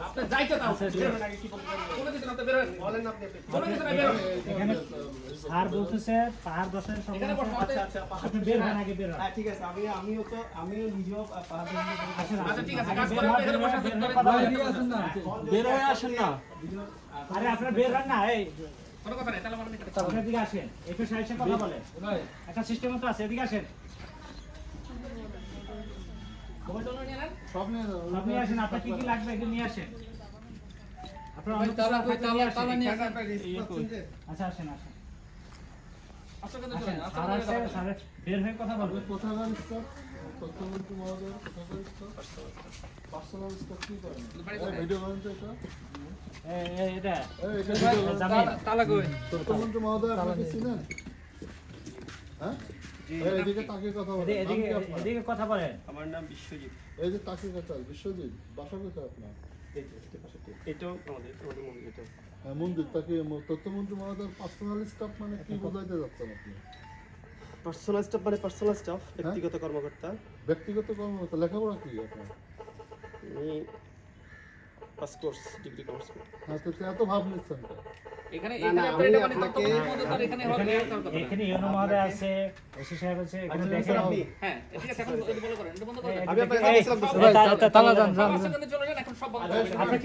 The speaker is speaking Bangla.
আপনি যাইতে দাও কোনো কিছু না, তো বের হন, বলেন আপনি কোনো কিছু না, বের হন। এখানে স্যার বলতেছে পাহাড় দশের সব এখানে বসো, আপনি বের হন, আগে বের হন। হ্যাঁ ঠিক আছে, আমিও নিজেও পাহাড় আচ্ছা ঠিক আছে, আগে কাজ বের করেন, হন, এখানে বের বসে হন, আছেন, বের হন, করেন। কথা বলেন। বের হয়ে আসেন না। আরে আপনারা বের হন না, এই কোনো কথা নাই, তাহলে বলেন এখানে। আপনার এদিকে আসেন, একটু সাইড সাইড কথা বলেন। একটা সিস্টেম তো আছে, এদিকে আসেন। মোবাইল টোন নিয়ে নেন। সব নিয়ে যাও। আপনি আসেন, আপনার কি কি লাগবে এগুলো নিয়ে আসেন। আপনার অনেক কিছু তালা থাকলে নিয়ে আসেন। নিয়ে আসেন। আচ্ছা আসেন আসেন আচ্ছা কিন্তু আসেন। চলেন, আচ্ছা স্যার আসছে, স্যার বের হয়ে কথা আপনি বলবেন। কোথাকার স্টাফ? তথ্যমন্ত্রী মহোদয় কোথাকার স্টাফ? পার্সোনাল স্টাফ কি করেন? ভিডিও করেন তো এটা? এটা এই, এটা ভিডিও করেন। জামিন। তথ্যমন্ত্রী মহোদয় আপনি কি চিনেন? হ্যাঁ? এই, এদিকে তাকিয়ে কথা বলেন। নাম এদিকে কি আপনার? এদিকে কথা বলেন। আমার নাম বিশ্বজিৎ। এই যে তাকিয়ে কথা, বিশ্বজিৎ, বাসা কোথায় আপনার? এটাও আমাদের মন্দির এটা। হ্যাঁ, মন্দির তাকিয়ে তথ্যমন্ত্রী মহোদয়ের পার্সোনাল স্টাফ মানে কি বোঝাইতে যাচ্ছেন আপনি? পার্সোনাল স্টাফ মানে পার্সোনাল স্টাফ, ব্যক্তিগত কর্মকর্তা। ব্যক্তিগত কর্মকর্তা, লেখাপড়া কি আপনার? আমি পাস কোর্স, ডিগ্রি কোর্স। হ্যাঁ, তো এত ভাব নিচ্ছেন তো? এখানে না, না, আপনার এটা মানে আমি তথ্য মহোদয় তো এখানে হবে, এখানে কারণ কথা না। এখানে ইউনো মহোদয় আছে, এসি সাহেব আছে, এখানে দেখেন। হ্যাঁ ঠিক আছে, এখন বন্ধ করেন, এটা বন্ধ করে দেন। আমি আপনাকে এই, জানিয়েছিলাম তো। তালা যান, আমার সেখানে চলে যান, এখন সব বন্ধ করে দেন। আপনি